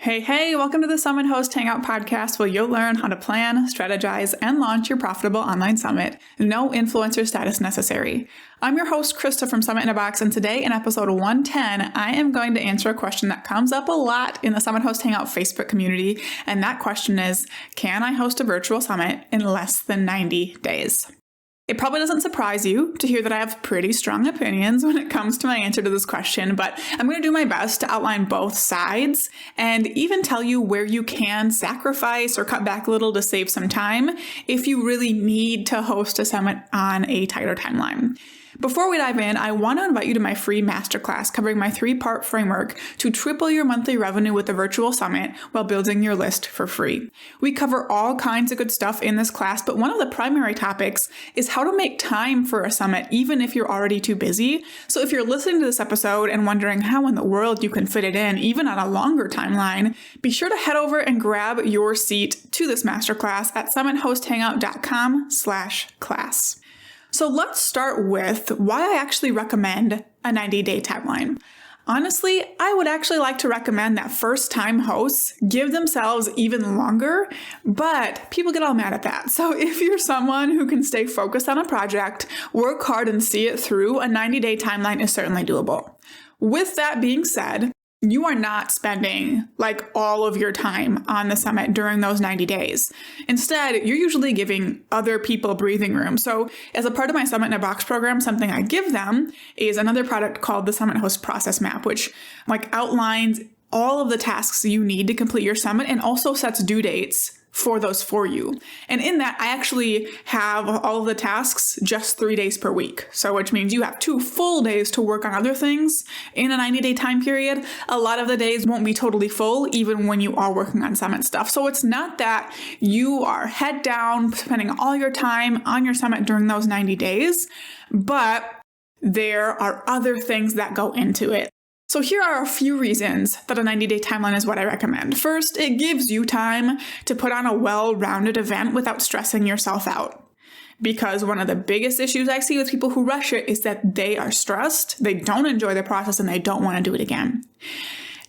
Hey, welcome to the Summit Host Hangout podcast where you'll learn how to plan, strategize, and launch your profitable online summit. No influencer status necessary. I'm your host, Krista from Summit in a Box, and today in episode 110, I am going to answer a question that comes up a lot in the Summit Host Hangout Facebook community, and that question is, can I host a virtual summit in less than 90 days? It probably doesn't surprise you to hear that I have pretty strong opinions when it comes to my answer to this question, but I'm going to do my best to outline both sides and even tell you where you can sacrifice or cut back a little to save some time if you really need to host a summit on a tighter timeline. Before we dive in, I want to invite you to my free masterclass covering my 3-part framework to triple your monthly revenue with a virtual summit while building your list for free. We cover all kinds of good stuff in this class, but one of the primary topics is how to make time for a summit even if you're already too busy. So if you're listening to this episode and wondering how in the world you can fit it in even on a longer timeline, be sure to head over and grab your seat to this masterclass at summitHostHangout.com/class. So let's start with why I actually recommend a 90-day timeline. Honestly, I would actually like to recommend that first-time hosts give themselves even longer, but people get all mad at that. So if you're someone who can stay focused on a project, work hard and see it through, a 90-day timeline is certainly doable. With that being said, you are not spending like all of your time on the summit during those 90 days. Instead, you're usually giving other people breathing room. So as a part of my Summit in a Box program, something I give them is another product called the Summit Host Process Map, which outlines all of the tasks you need to complete your summit and also sets due dates for those for you. And in that, I actually have all of the tasks just 3 days per week. So which means you have 2 full days to work on other things in a 90-day time period. A lot of the days won't be totally full, even when you are working on summit stuff. So it's not that you are head down, spending all your time on your summit during those 90 days, but there are other things that go into it. So here are a few reasons that a 90-day timeline is what I recommend. First, it gives you time to put on a well-rounded event without stressing yourself out. Because one of the biggest issues I see with people who rush it is that they are stressed, they don't enjoy the process, and they don't want to do it again.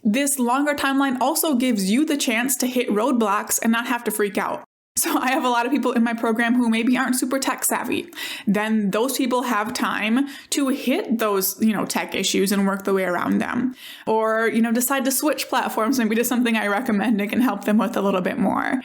This longer timeline also gives you the chance to hit roadblocks and not have to freak out. So I have a lot of people in my program who maybe aren't super tech savvy. Then those people have time to hit those, tech issues and work the way around them. Or, decide to switch platforms maybe to something I recommend and can help them with a little bit more.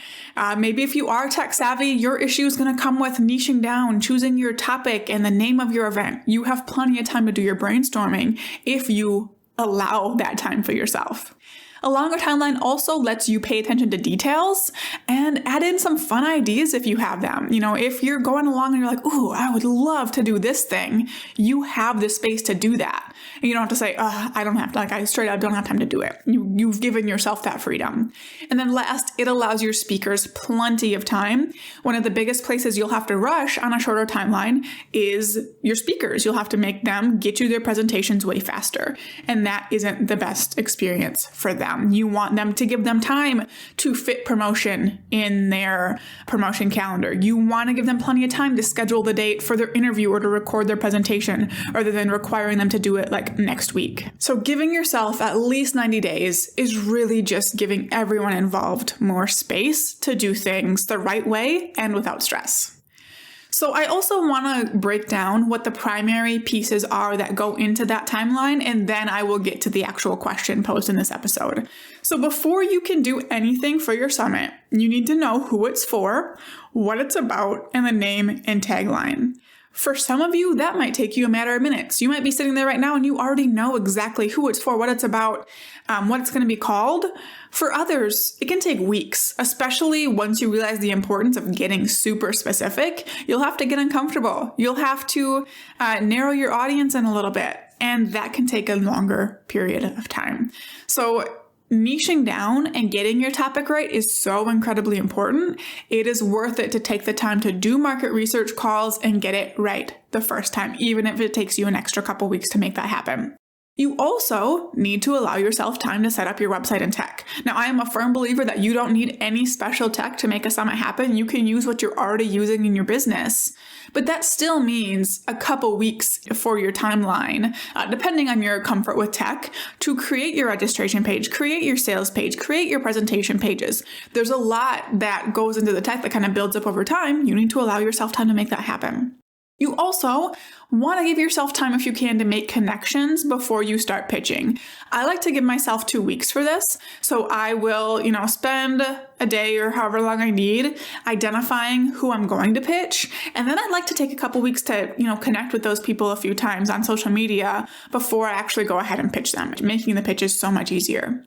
Maybe if you are tech savvy, your issue is going to come with niching down, choosing your topic and the name of your event. You have plenty of time to do your brainstorming if you allow that time for yourself. A longer timeline also lets you pay attention to details and add in some fun ideas if you have them. If you're going along and you're like, ooh, I would love to do this thing, you have the space to do that. And you don't have to say, I don't have to, I straight up don't have time to do it. You've given yourself that freedom. And then last, it allows your speakers plenty of time. One of the biggest places you'll have to rush on a shorter timeline is your speakers. You'll have to make them get you their presentations way faster. And that isn't the best experience for them. You want them to give them time to fit promotion in their promotion calendar. You want to give them plenty of time to schedule the date for their interview or to record their presentation rather than requiring them to do it next week. So giving yourself at least 90 days is really just giving everyone involved more space to do things the right way and without stress. So I also want to break down what the primary pieces are that go into that timeline, and then I will get to the actual question posed in this episode. So before you can do anything for your summit, you need to know who it's for, what it's about, and the name and tagline. For some of you, that might take you a matter of minutes. You might be sitting there right now and you already know exactly who it's for, what it's about, what it's going to be called. For others, it can take weeks, especially once you realize the importance of getting super specific. You'll have to get uncomfortable. You'll have to narrow your audience in a little bit, and that can take a longer period of time. So niching down and getting your topic right is so incredibly important. It is worth it to take the time to do market research calls and get it right the first time, even if it takes you an extra couple weeks to make that happen. You also need to allow yourself time to set up your website and tech. Now, I am a firm believer that you don't need any special tech to make a summit happen. You can use what you're already using in your business. But that still means a couple weeks for your timeline, depending on your comfort with tech, to create your registration page, create your sales page, create your presentation pages. There's a lot that goes into the tech that kind of builds up over time. You need to allow yourself time to make that happen. You also want to give yourself time, if you can, to make connections before you start pitching. I like to give myself 2 weeks for this. So I will, spend a day or however long I need identifying who I'm going to pitch. And then I'd like to take a couple weeks to, connect with those people a few times on social media before I actually go ahead and pitch them, making the pitches so much easier.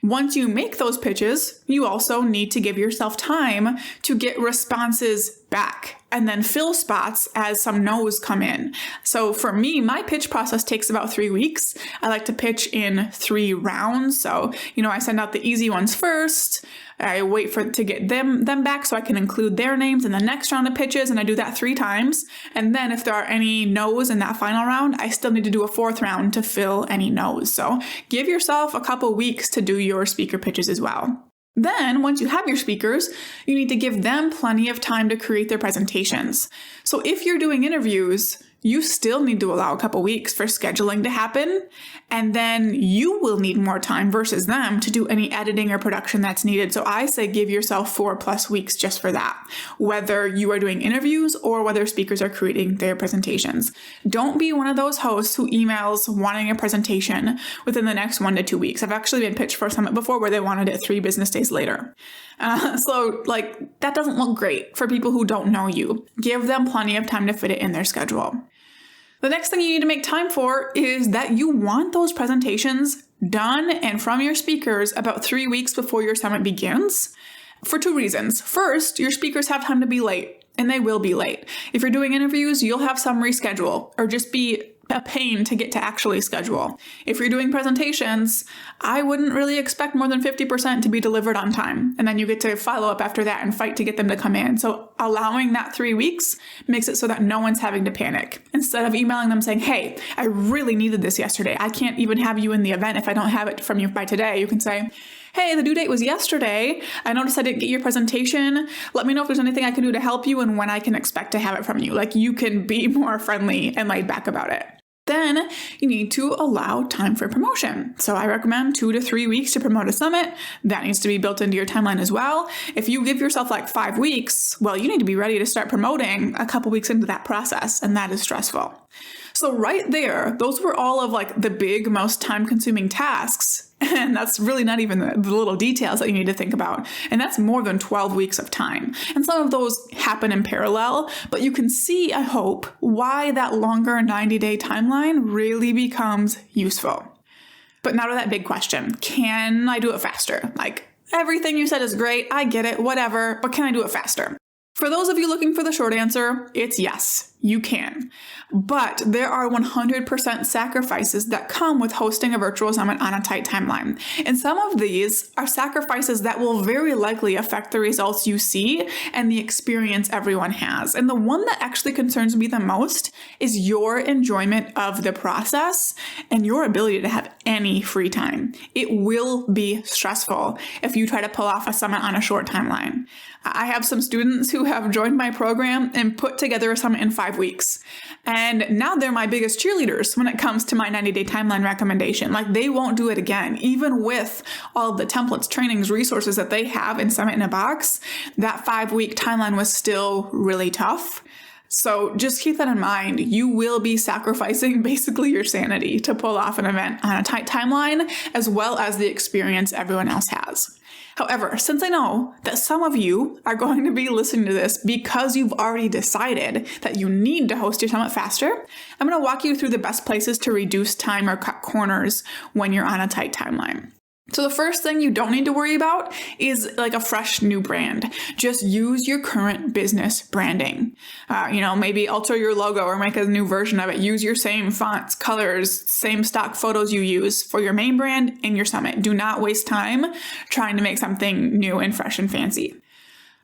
Once you make those pitches, you also need to give yourself time to get responses back and then fill spots as some no's come in. So for me, my pitch process takes about 3 weeks. I like to pitch in 3 rounds. So, I send out the easy ones first. I wait to get them back so I can include their names in the next round of pitches, and I do that 3 times. And then if there are any no's in that final round, I still need to do a 4th round to fill any no's. So give yourself a couple weeks to do your speaker pitches as well. Then, once you have your speakers, you need to give them plenty of time to create their presentations. So if you're doing interviews, you still need to allow a couple weeks for scheduling to happen, and then you will need more time versus them to do any editing or production that's needed. So I say give yourself 4+ weeks just for that, whether you are doing interviews or whether speakers are creating their presentations. Don't be one of those hosts who emails wanting a presentation within the next 1 to 2 weeks. I've actually been pitched for a summit before where they wanted it 3 business days later. So that doesn't look great for people who don't know you. Give them plenty of time to fit it in their schedule. The next thing you need to make time for is that you want those presentations done and from your speakers about 3 weeks before your summit begins for 2 reasons. First, your speakers have time to be late, and they will be late. If you're doing interviews, you'll have some reschedule or just be a pain to get to actually schedule. If you're doing presentations, I wouldn't really expect more than 50% to be delivered on time. And then you get to follow up after that and fight to get them to come in. So allowing that 3 weeks makes it so that no one's having to panic. Instead of emailing them saying, hey, I really needed this yesterday. I can't even have you in the event if I don't have it from you by today. You can say, hey, the due date was yesterday. I noticed I didn't get your presentation. Let me know if there's anything I can do to help you and when I can expect to have it from you. You can be more friendly and laid back about it. Then you need to allow time for promotion. So I recommend 2 to 3 weeks to promote a summit. That needs to be built into your timeline as well. If you give yourself 5 weeks, well, you need to be ready to start promoting a couple weeks into that process, and that is stressful. So right there, those were all of the big, most time-consuming tasks. And that's really not even the little details that you need to think about. And that's more than 12 weeks of time. And some of those happen in parallel, but you can see, I hope, why that longer 90-day timeline really becomes useful. But now to that big question. Can I do it faster? Everything you said is great. I get it, whatever, but can I do it faster? For those of you looking for the short answer, it's yes, you can. But there are 100% sacrifices that come with hosting a virtual summit on a tight timeline. And some of these are sacrifices that will very likely affect the results you see and the experience everyone has. And the one that actually concerns me the most is your enjoyment of the process and your ability to have any free time. It will be stressful if you try to pull off a summit on a short timeline. I have some students who have joined my program and put together a summit in 5 weeks. And now they're my biggest cheerleaders when it comes to my 90-day timeline recommendation. They won't do it again. Even with all of the templates, trainings, resources that they have in Summit in a Box, that 5-week timeline was still really tough. So just keep that in mind. You will be sacrificing basically your sanity to pull off an event on a tight timeline, as well as the experience everyone else has. However, since I know that some of you are going to be listening to this because you've already decided that you need to host your summit faster, I'm going to walk you through the best places to reduce time or cut corners when you're on a tight timeline. So the first thing you don't need to worry about is a fresh new brand. Just use your current business branding. Maybe alter your logo or make a new version of it. Use your same fonts, colors, same stock photos you use for your main brand and your summit. Do not waste time trying to make something new and fresh and fancy.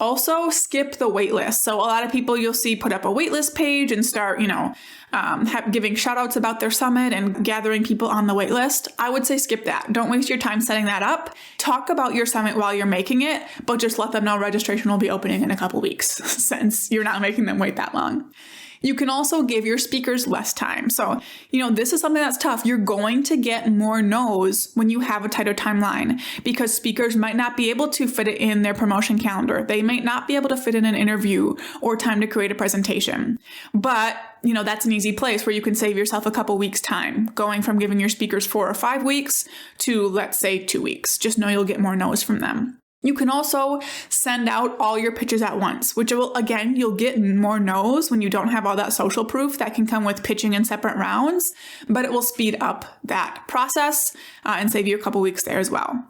Also, skip the waitlist. So a lot of people you'll see put up a waitlist page and start, giving shout outs about their summit and gathering people on the wait list, I would say skip that. Don't waste your time setting that up. Talk about your summit while you're making it, but just let them know registration will be opening in a couple weeks since you're not making them wait that long. You can also give your speakers less time. So, this is something that's tough. You're going to get more no's when you have a tighter timeline because speakers might not be able to fit it in their promotion calendar. They might not be able to fit in an interview or time to create a presentation. But, that's an easy place where you can save yourself a couple weeks time, going from giving your speakers 4 or 5 weeks to, let's say, 2 weeks. Just know you'll get more no's from them. You can also send out all your pitches at once, which will, again, you'll get more no's when you don't have all that social proof that can come with pitching in separate rounds, but it will speed up that process and save you a couple weeks there as well.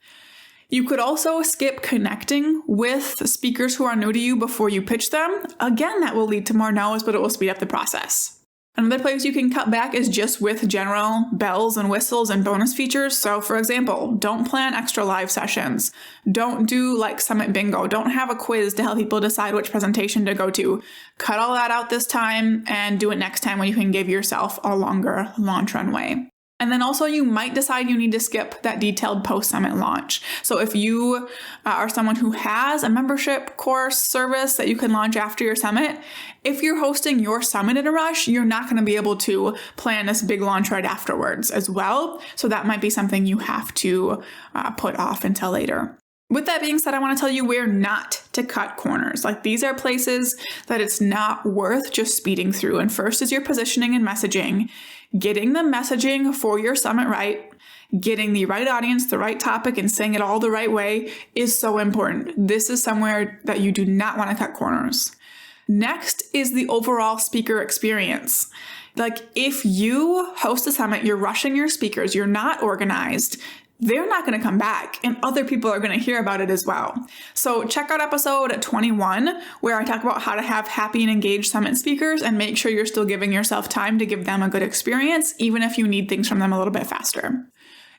You could also skip connecting with speakers who are new to you before you pitch them. Again, that will lead to more no's, but it will speed up the process. Another place you can cut back is just with general bells and whistles and bonus features. So for example, don't plan extra live sessions. Don't do like Summit Bingo. Don't have a quiz to help people decide which presentation to go to. Cut all that out this time and do it next time when you can give yourself a longer launch runway. And then also you might decide you need to skip that detailed post-summit launch. So if you are someone who has a membership course service that you can launch after your summit, if you're hosting your summit in a rush, you're not going to be able to plan this big launch right afterwards as well. So that might be something you have to put off until later. With that being said, I want to tell you where not to cut corners. Like these are places that it's not worth just speeding through. And first is your positioning and messaging. Getting the messaging for your summit right, getting the right audience, the right topic, and saying it all the right way is so important. This is somewhere that you do not want to cut corners. Next is the overall speaker experience. Like if you host a summit, you're rushing your speakers, you're not organized, they're not going to come back and other people are going to hear about it as well. So check out episode 21 where I talk about how to have happy and engaged summit speakers and make sure you're still giving yourself time to give them a good experience, even if you need things from them a little bit faster.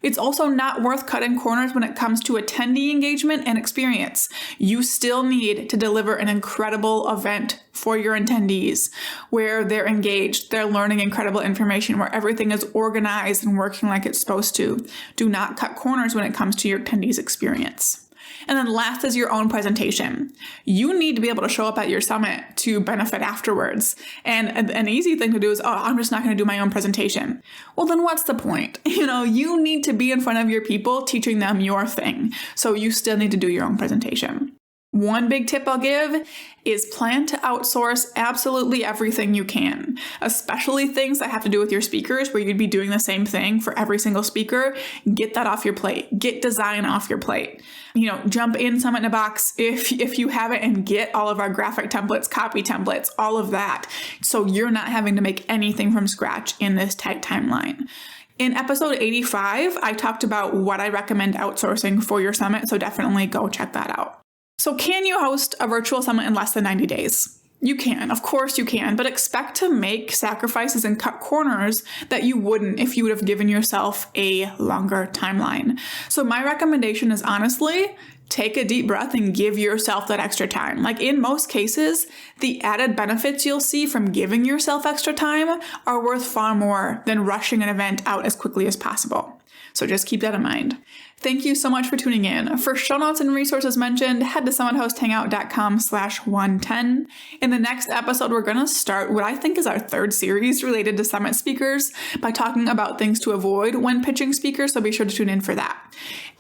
It's also not worth cutting corners when it comes to attendee engagement and experience. You still need to deliver an incredible event for your attendees where they're engaged, they're learning incredible information, where everything is organized and working like it's supposed to. Do not cut corners when it comes to your attendees' experience. And then last is your own presentation. You need to be able to show up at your summit to benefit afterwards. And an easy thing to do is, I'm just not going to do my own presentation. Well, then what's the point? You need to be in front of your people teaching them your thing. So you still need to do your own presentation. One big tip I'll give is plan to outsource absolutely everything you can, especially things that have to do with your speakers where you'd be doing the same thing for every single speaker. Get that off your plate. Get design off your plate. Jump in Summit in a Box if you have it and get all of our graphic templates, copy templates, all of that. So you're not having to make anything from scratch in this tight timeline. In episode 85, I talked about what I recommend outsourcing for your summit, so definitely go check that out. So can you host a virtual summit in less than 90 days? You can, of course you can, but expect to make sacrifices and cut corners that you wouldn't if you would have given yourself a longer timeline. So my recommendation is honestly, take a deep breath and give yourself that extra time. Like in most cases, the added benefits you'll see from giving yourself extra time are worth far more than rushing an event out as quickly as possible. So just keep that in mind. Thank you so much for tuning in. For show notes and resources mentioned, head to summithosthangout.com/110. In the next episode, we're going to start what I think is our third series related to summit speakers by talking about things to avoid when pitching speakers, so be sure to tune in for that.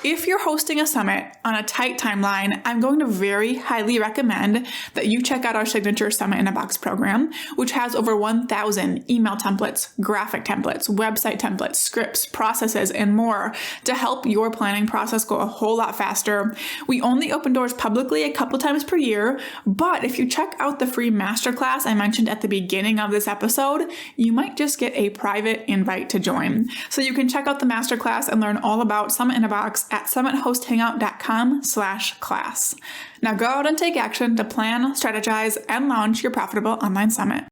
If you're hosting a summit on a tight timeline, I'm going to very highly recommend that you check out our signature Summit in a Box program, which has over 1,000 email templates, graphic templates, website templates, scripts, processes, and more to help your planning process go a whole lot faster. We only open doors publicly a couple times per year, but if you check out the free masterclass I mentioned at the beginning of this episode, you might just get a private invite to join. So you can check out the masterclass and learn all about Summit in a Box at summithosthangout.com/class. Now go out and take action to plan, strategize, and launch your profitable online summit.